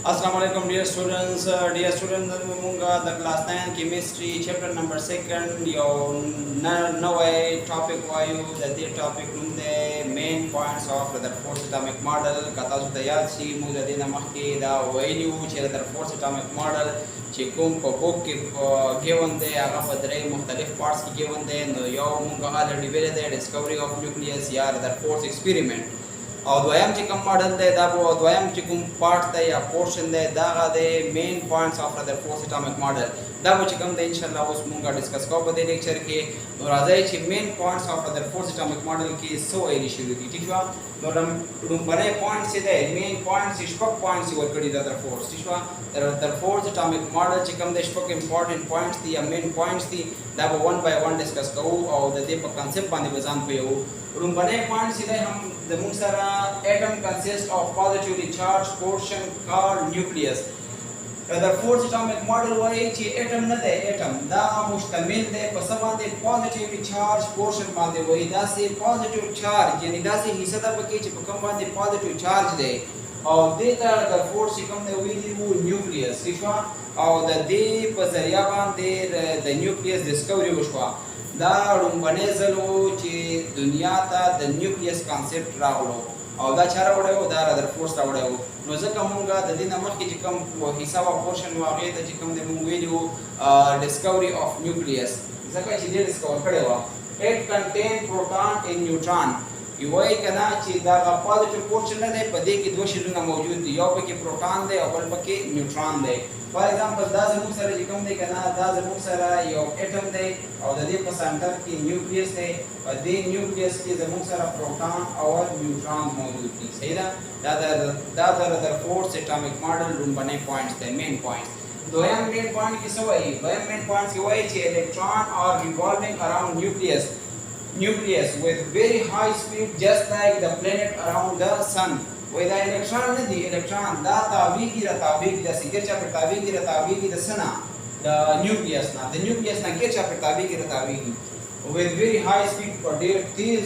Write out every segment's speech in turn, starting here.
Assalamualaikum dear students. Dear students, munga the class 9 chemistry chapter number 2 yo way topic wayu the topic the main points of the fourth atomic model kata su tayar si mu the na mahki da wayu che the fourth atomic model چې کوم په بوک کې given دی هغه په درې مختلف parts کې given دی نو یو مونږه already ویل دی discovery of nucleus یا the fourth experiment او دویم چې کوم ماډل دی دا به دویم چې کوم پارت دی یا پورشن دی دا غا دی مین پوینټس اف د فورث اټامیک ماډل دا به چې کوم دی ان شاء الله اوس مونږه ډیسکس کوو په دې لیکچر کې نو راځي چې مین پوینټس اف د فورث اټامیک ماډل کې څه ویل شوي دي ٹھیک شو نو لومړی پوینټ چې دی مین پوینټس شپږ پوینټس ورکړي دا د فورث ٹھیک شو د فورث اټامیک ماډل چې کوم د شپږ امپورټنت پوینټس دي یا مین پوینټس دي دا به ون بای ون ډیسکس کوو او د دې په کانسپټ باندې به ځان پوهیو لومړی پوینټ چې دی هم the Munsara atom consists of positively charged portion called nucleus. The fourth atomic model why چې atom نه دی atom دا مشتمل دی په څه باندې positively charged portion باندې وایي دا سي positive charge یعنی دا سي حصہ ده پکې چې په کوم باندې positive charge دی او دې ته د fourth چې کوم دی ویلي وو nucleus شو او د دې په ذریعہ باندې د nucleus discovery وشوه دا لومړنی ځل و چې دنیا ته د نیوکلیس کانسپټ راوړو او دا چا راوړی و دا رادرفورډ راوړی و نو ځکه مونږ د دې نه مخکې چې کوم حصه وه پورشن و هغې ته چې کوم دی مونږ ویلي وو ډسکوري اف نیوکلیس ځکه چې دې ډسکور کړی وه اټ کنټین پروټان ان نیوټران وایي که نه چې دغه پازیټیو پورشن نه دی په دې کې دوه شیلونه موجود دي یو پکې پروټان دی او بل پکې نیوټران دی فار ایگزامپل دا زموږ سره چې کوم دی که نه دا زموږ سره یو اټم دی او د دې په سنټر کې نیوکلیس دی په دې نیوکلیس کې زموږ سره پروټان او نیوټران موجود دي صحیح ده دا د رادرفورډ اټامیک ماډل لومړنی پوینټس دی مین پوینټس دویم مین پوینټ کې څه وایي دویم مین پوینټس کې وایي چې electron are revolving around nucleus with very high speed just like the planet around the sun وای دا الکترون نه دی الکترون دا تابعیږي د تابعیږي د سګر چا پر تابعیږي د تابعیږي د سنا د نیوکلیس نه کې چا پر تابعیږي د تابعیږي with very high speed په ډیر تیز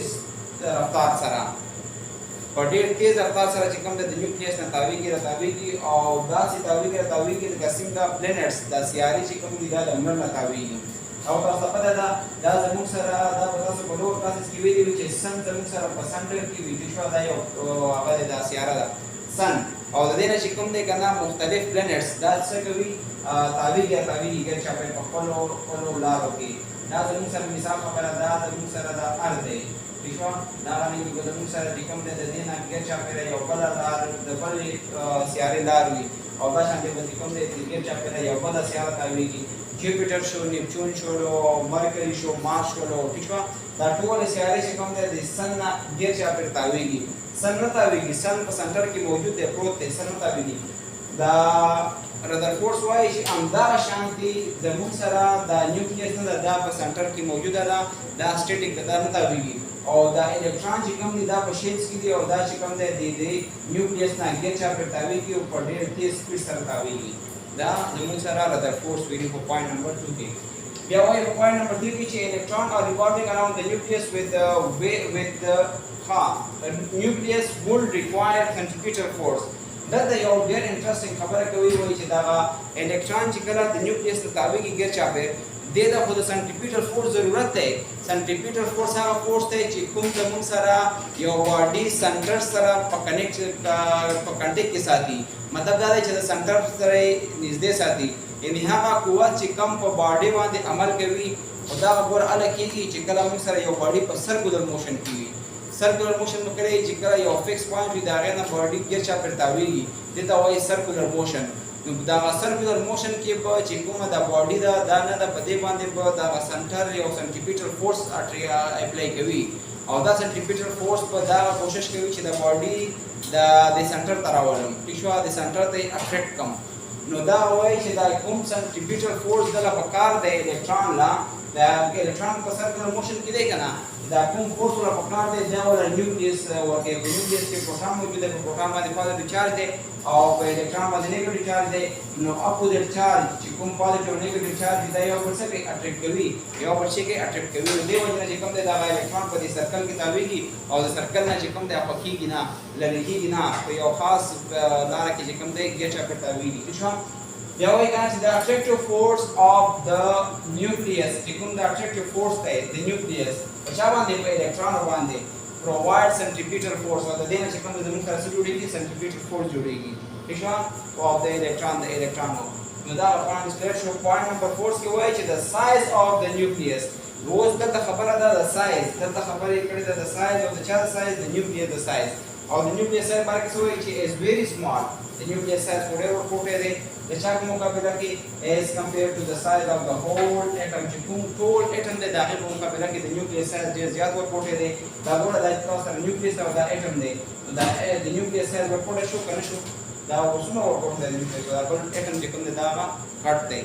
رفتار سره چې کوم د نیوکلیس نه تابعیږي او دا چې تابعیږي د قسم د پلانټس د سیارې چې کوم دي دا د لمر نه تابعیږي او تاسو پته ده دا زموږ سره دا په تاسو په لوړ کلاسز کې ویلي چې سن زموږ سره په سنټر کې وي شو دا یو هغه د سیاره ده سن او د دې نه چې کوم دی که نه مختلف پلانټس دا څه کوي تابعیږي ګر چا په خپلو لارو کې دا زموږ سره مثال خبره ده زموږ سره د ارض دی ٹھیک شو دا باندې به زموږ سره چې کوم دی د دې نه ګر چا یو بله لار د بلې سیارې لار وي او دا شانتې به چې کوم دی د ګر چا یو بله سیاره تابعیږي جوپیټر شو نیپچون شو مرکری شو مارس شو ٹھیک شو دا ټول سیارې چې کوم دی د سن نه ګیر چا پر تاویږي سن نه تاویږي سن په سنټر کې موجود دی پروت دی سن نه تاویږي دا رادرفورډ وایي چې همدغه شانتې زموږ سره دا نیوکلیس نه ده دا په سنټر کې موجوده ده دا سټیټیک ده دا نه تاویږي او دا الکترون چې کوم دی دا په شیلز کې دی او دا چې کوم دی د نیوکلیس نه ګیر چا پر تاویږي او په ډېر تیز سپیډ سره تاویږي دا زموږ سره رادرفورډ ویلي په پوینټ نمبر 2 کې بیا وایي په پوینټ نمبر 3 کې چې electron are revolving around the nucleus with the nucleus would require centripetal force دا یو ډېر انټرسټینګ خبره کوي وایي چې دا الکترون چې کله د نیوکلیس ته تاویږي ګیر چاپېر دې ته خو د سنټریپیټل فورس ضرورت دی سنټریپیټل فورس هغه فورس دی چې کوم زموږ سره یو باډي سنټر سره په کنټیکټ کې ساتي مطلب دا دی چې د سنټر سره نږدې ساتي یعنی هغه قوت چې کم په باډي باندې عمل کوي خو دا ګور اله کېږي چې کله موږ سره یو باډي په سرکولر موشن کې وي سرکولر موشن نو کړی چې کله یو فکس پوینټ وي د هغې نه باډي ګیر چا پر تاویږي دې ته وایي سرکولر موشن نو دغه سرکولر موشن کې به چې کومه د باډي ده دا نه ده په دې باندې به دغه سنټر یو سنټریپیټل فورس اپلای کوي او دا سنټریپیټل فورس به دا کوشش کوي چې د باډي د سنټر ته راولم ټیک شو د سنټر ته افیکټ کم نو دا وایي چې دا کوم سنټریپیټل فورس دله په کار د الکترون لا د الکترون په سرکولر موشن کې دی که نه دا کوم فورس ولا پکار دی دا ولا نیوکلیس ورکه په نیوکلیس کې پروټون موجود دی په پروټون باندې پوزټیو چارج دی او په الکترون باندې نیگیټیو چارج دی نو اپوزټ چارج چې کوم پوزټیو نیگیټیو چارج دی یو بل څه کې اټریکټ کوي یو بل څه کې اټریکټ کوي نو دی وجه چې کوم دی دا الکترون په دې سرکل کې تاویږي او د سرکل نه چې کوم دی په کېږي نه لری کېږي نه په یو خاص لار کې چې کوم دی ګیټه په تاویږي ښه بیا وایي چې the attractive force of the nucleus چې کوم د attractive force دی د نیوکلیس په چا باندې په الکترون باندې provide centripetal force او د دې نه چې کوم زموږ سره جوړیږي centripetal force جوړیږي ښه او د الکترون نو دا پوینټ کلیئر شو پوینټ نمبر 4 کې وایي چې the size of the nucleus روز دلته خبره ده د سایز دلته خبرې کړې ده د سایز او د چا د سایز د نیوکلیس د سایز او د نیوکلیس سایز باندې څه وایي چې is very small the nucleus size whatever کوټه دی د چا په مقابله کې as compared to the size of the whole atom چې کوم ټول اټم دی دغه په مقابله کې د نیوکلیس سایز ډېر زیات ورکوټه دی دا ډول د تاسو سره نیوکلیس او د اټم دی دا د نیوکلیس سایز ورکوټه شو کنه شو دا وسونه ورکوټه دی دا بل اټم چې کوم دی دا کټ دی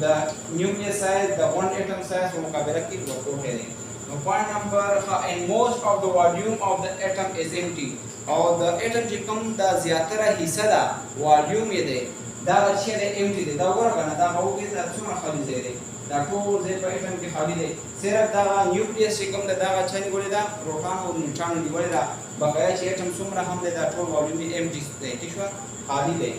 the nucleus size, the one atom size for mukabala ki ورکوټه دی نو point number and most of the volume of the atom is empty او د اټم چې کوم دا زیاتره حصہ دا والیوم یې دی دا چې د empty دی دا ورغنه دا هوګي دا څومره خالی ځای دی دا ټول ځای په اټم کې خالی دی صرف دا نیوکلیس چې کوم دا چا نیولې دا پروټون او نیوټرون نیولې دا بقایا چې اټم څومره هم دی دا ټول والیوم یې empty دی ٹھیک شو خالی دی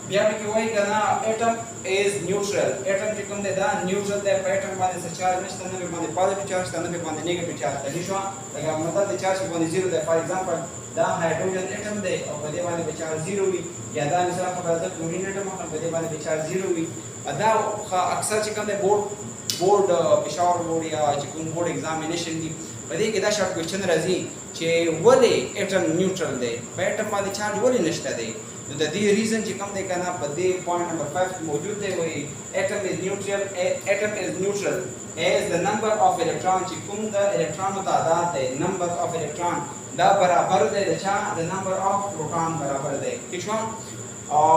بیا به کې وایي کنه اټم از نیوټرل اټم چې کوم دی دا نیوټرل دی په اټم باندې څه چارج نشته نه باندې پوزټیو چارج نه باندې نیگیټیو چارج دی شو دا مطلب د چارج باندې زیرو دی فار ایگزامپل دا هایدروجن اټم دی او په دې باندې به چارج زیرو وي یا دا مثلا خبره ده کلورین اټم په دې باندې به چارج زیرو وي دا اکثر چې کوم دی بورډ پېښور بورډ یا چې کوم بورډ ایگزامینیشن دی په دې کې دا شارټ کوېسچن راځي چې ولې اټم نیوټرل دی په اټم باندې چارج ولې نشته دی نو د دې ریزن چې کوم دی کنه په دې پوینټ نمبر 5 موجود دی وایي atom is neutral as the number of electron چې کوم د الکترونو تعداد دی number of electron دا برابر دی د چا د number of proton برابر دی ٹھیک شو او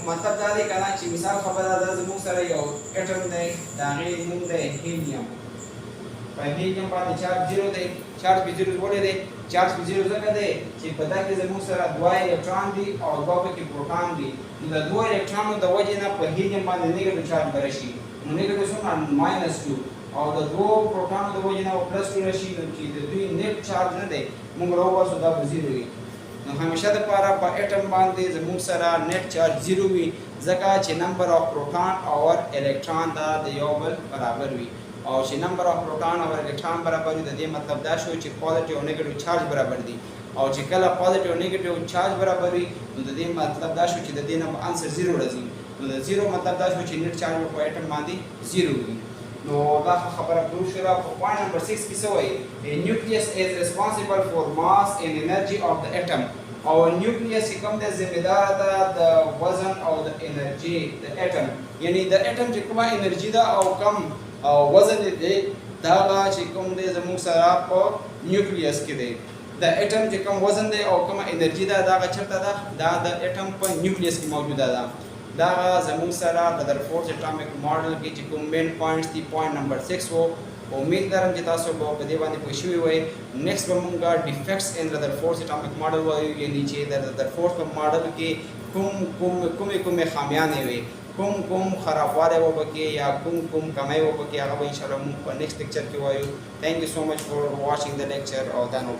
مطلب دا دی کنه چې مثال خبره ده زموږ سره یو اټم دی دا غي نوم دی هیلیم په هیلیم باندې چارج 0 دی چارج به 0 ولې دی چارج به 0 ځکه دی چې په دا کې زموږ سره دوه الکترون دي او دوه پکې پروټون دي نو د دوه الکترونو د وجې نه په هیلیم باندې نیگیټیو چارج برشي نو نیگیټیو څومره -2 او د دوه پروټونو د وجې نه +2 راشي نو چې د دوی نیټ چارج نه دی موږ راوباسو دا به 0 وي نو همیشه د پاره په اټم باندې زموږ سره نیټ چارج 0 وي ځکه چې نمبر اف پروټون او الکترون دا د یو بل برابر وي او چې نمبر اف پروټون او الکترون برابر دي د دې مطلب دا شو چې پوزټیو او نیگیټیو چارج برابر دي او چې کله پوزټیو او نیگیټیو چارج برابر وي نو د دې مطلب دا شو چې د دې نه انسر 0 راځي نو د 0 مطلب دا شو چې نیټ چارج په اټم باندې 0 وي نو دا خبره پروف شوه په پوینټ نمبر 6 کې څه وایي a nucleus is responsible for mass and energy of the atom او نیوکلیس کوم د ذمہدار ده د وزن او د انرژي د اټم یعنی د اټم چې کومه انرژي ده او کم او وزن دی دا چې کوم دی زموږ سره په نیوکلیس کې دی د اټم چې کوم وزن دی او کومه انرژي ده دا چرته ده دا د اټم په نیوکلیس کې موجوده ده دا زموږ سره د رادرفورد اټامیک ماډل کې چې کوم مین پوینټس دی پوینټ نمبر 6 وو امید لرم چې تاسو به په دې باندې پوه شوي وئ نیکسټ به مونږ ډیفیکټس ان رادرفورد اټامیک ماډل وایو یعنی چې د رادرفورد په ماډل کې کومې خامیانې وي کوم خرابوالی و پکې یا کوم کمی و پکې هغه به انشاءالله مونږ په نیکسټ لیکچر کې وایو تھینک یو سو مچ فار واچینګ د لیکچر او دا نوټ